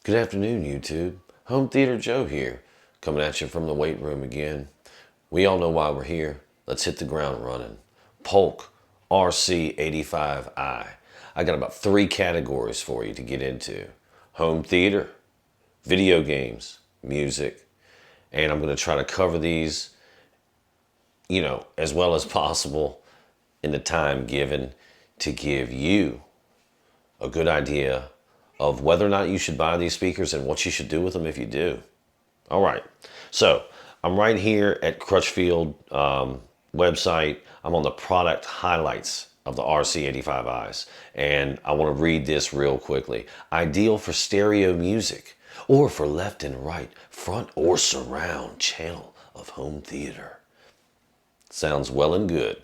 Good afternoon, YouTube. Home Theater Joe here, coming at you from the weight room again. We all know why we're here. Let's hit the ground running. Polk RC 85i. I got about 3 categories for you to get into. Home theater, video games, music, and I'm going to try to cover these, as well as possible in the time given to give you a good idea of whether or not you should buy these speakers and what you should do with them if you do. All right, so I'm right here at Crutchfield website. I'm on the product highlights of the RC85Is, and I want to read this real quickly. Ideal for stereo music or for left and right, front or surround channel of home theater. Sounds well and good.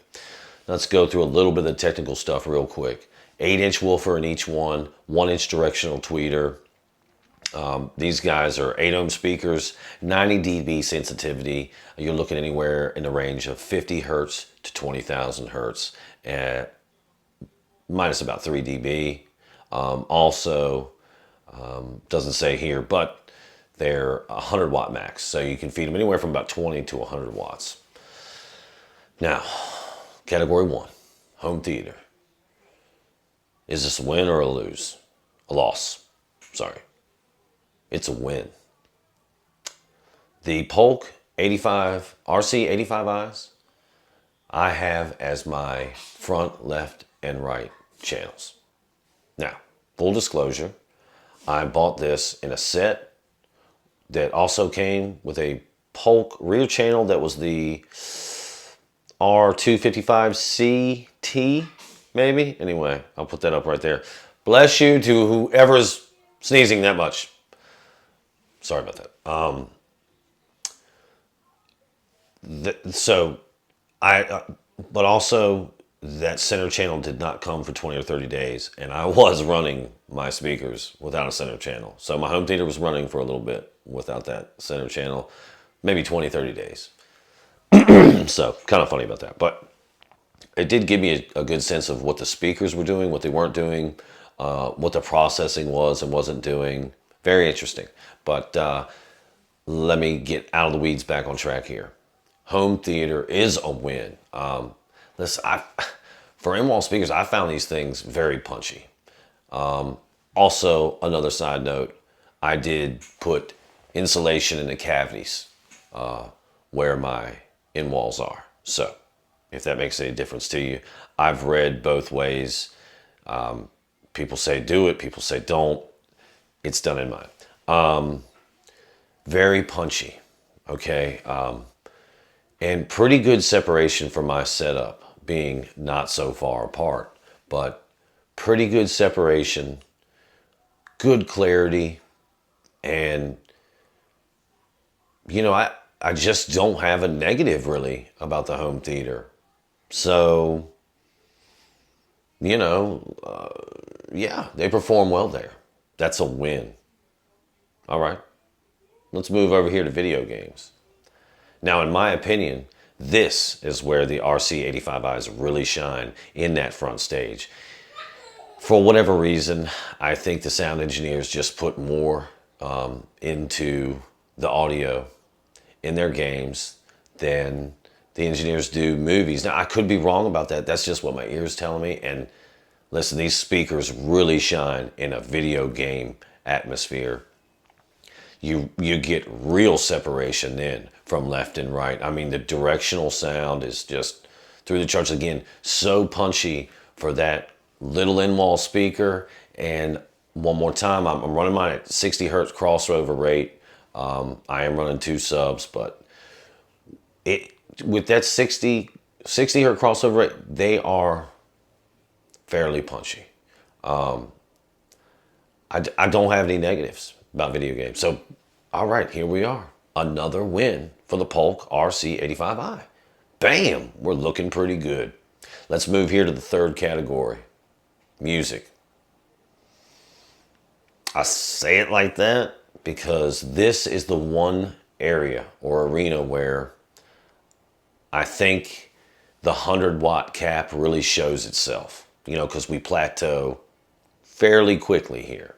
Let's go through a little bit of the technical stuff real quick. 8-inch woofer in each one, 1-inch directional tweeter. These guys are 8 ohm speakers, 90 dB sensitivity. You're looking anywhere in the range of 50 hertz to 20,000 hertz, minus about 3 dB. Also, doesn't say here, but they're 100 watt max, so you can feed them anywhere from about 20 to 100 watts. Now, category 1, home theater. Is this a win or a lose? A loss. Sorry. It's a win. The Polk 85 RC 85Is I have as my front, left, and right channels. Now, full disclosure, I bought this in a set that also came with a Polk rear channel that was the R255CT, maybe? Anyway, I'll put that up right there. Bless you to whoever's sneezing that much. Sorry about that. But also that center channel did not come for 20 or 30 days, and I was running my speakers without a center channel. So my home theater was running for a little bit without that center channel, maybe 20, 30 days. So kind of funny about that, but it did give me a good sense of what the speakers were doing, what they weren't doing, what the processing was and wasn't doing. Very interesting. But let me get out of the weeds, back on track here. Home theater is a win. Listen, for in-wall speakers, I found these things very punchy. Also, another side note, I did put insulation in the cavities where my in-walls are. So, if that makes any difference to you, I've read both ways. People say do it, people say don't. It's done in mine. Very punchy, okay? And pretty good separation for my setup, being not so far apart, but pretty good separation, good clarity, and I just don't have a negative really about the home theater. So, yeah, they perform well there. That's a win. All right, let's move over here to video games. Now, in my opinion, this is where the RC85Is really shine in that front stage. For whatever reason, I think the sound engineers just put more into the audio in their games than the engineers do movies. Now, I could be wrong about that. That's just what my ears telling me. And listen, these speakers really shine in a video game atmosphere. You get real separation then from left and right. I mean, the directional sound is just through the charts. Again, so punchy for that little in-wall speaker. And one more time, I'm running mine at 60 hertz crossover rate. I am running 2 subs, but with that 60 hertz crossover rate, they are fairly punchy. I don't have any negatives about video games. So, all right, here we are. Another win for the Polk RC85i. Bam, we're looking pretty good. Let's move here to the third category, music. I say it like that because this is the one area or arena where I think the 100 watt cap really shows itself, because we plateau fairly quickly here.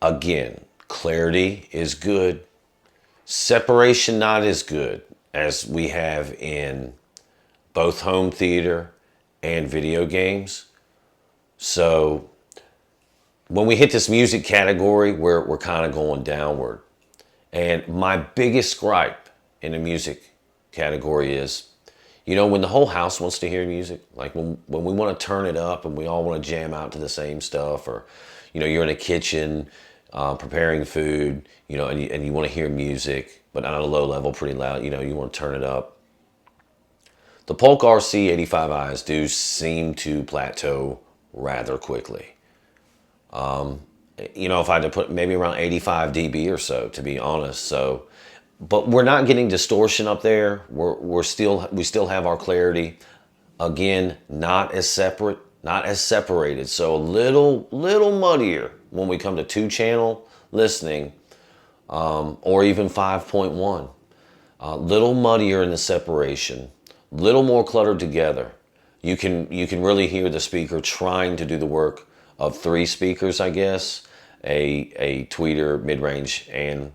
Again, clarity is good. Separation not as good as we have in both home theater and video games. So when we hit this music category, we're kind of going downward. And my biggest gripe in the music category is, when the whole house wants to hear music, like when we want to turn it up and we all want to jam out to the same stuff, or, you're in a kitchen preparing food, and you want to hear music, but on a low level, pretty loud, you want to turn it up. The Polk RC 85Is do seem to plateau rather quickly. If I had to put maybe around 85 dB or so, to be honest. So, but we're not getting distortion up there. We still have our clarity. Again, not as separated. So a little muddier when we come to 2-channel listening, or even 5.1. Little muddier in the separation. Little more cluttered together. You can really hear the speaker trying to do the work of 3 speakers, I guess, a tweeter, mid-range, and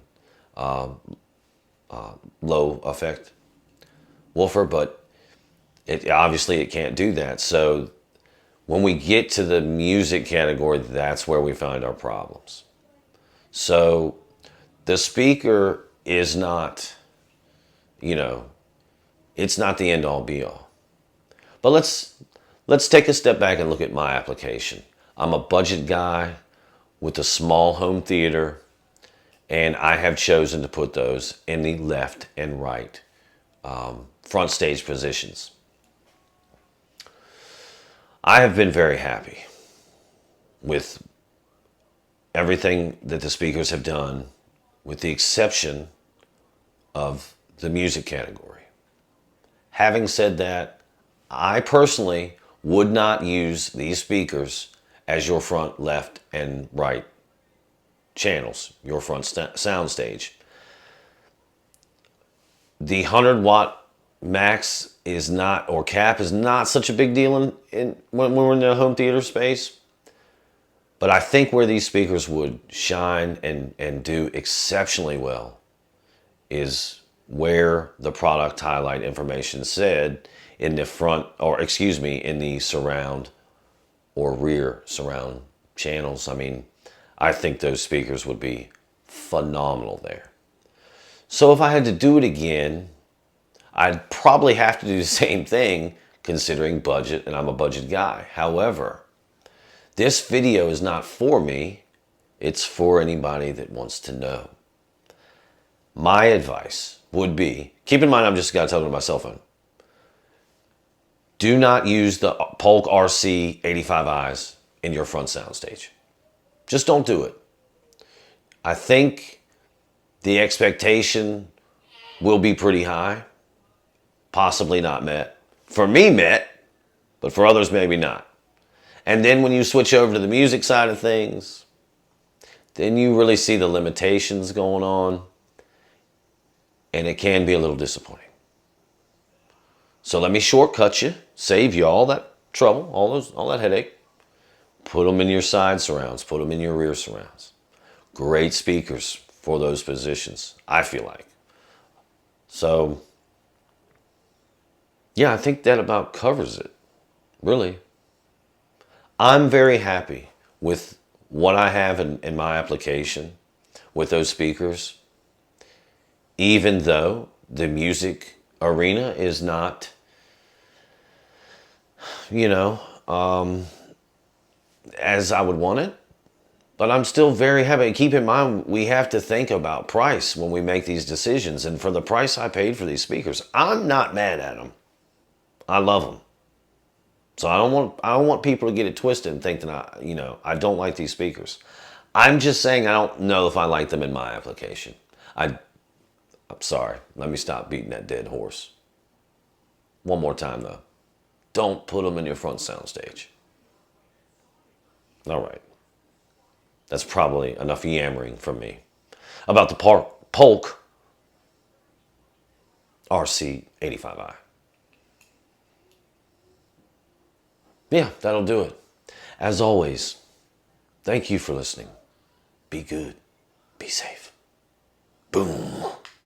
low effect woofer, but obviously it can't do that. So when we get to the music category, that's where we find our problems. So the speaker is not, it's not the end-all be-all. But let's take a step back and look at my application. I'm a budget guy with a small home theater, and I have chosen to put those in the left and right front stage positions. I have been very happy with everything that the speakers have done, with the exception of the music category. Having said that, I personally would not use these speakers as your front left and right channels, your front sound stage. The 100-watt max is not, or cap is not such a big deal when we're in the home theater space. But I think where these speakers would shine and do exceptionally well is where the product highlight information said in the front, in the surround or rear surround channels. I mean, I think those speakers would be phenomenal there. So if I had to do it again, I'd probably have to do the same thing, considering budget, and I'm a budget guy. However, this video is not for me. It's for anybody that wants to know. My advice would be, keep in mind I'm just a guy talking to my cell phone. Do not use the Polk RC 85Is in your front soundstage. Just don't do it. I think the expectation will be pretty high, possibly not met. For me, met, but for others, maybe not. And then when you switch over to the music side of things, then you really see the limitations going on, and it can be a little disappointing. So let me shortcut you, save you all that trouble, all that headache. Put them in your side surrounds, put them in your rear surrounds. Great speakers for those positions, I feel like. So, yeah, I think that about covers it, really. I'm very happy with what I have in my application with those speakers, even though the music arena is not, as I would want it. But I'm still very happy. Keep in mind, we have to think about price when we make these decisions. And for the price I paid for these speakers, I'm not mad at them. I love them. So I don't want people to get it twisted and think that I don't like these speakers. I'm just saying I don't know if I like them in my application. I'm sorry. Let me stop beating that dead horse. One more time though. Don't put them in your front soundstage. All right. That's probably enough yammering from me about the Polk RC 85i. Yeah, that'll do it. As always, thank you for listening. Be good. Be safe. Boom.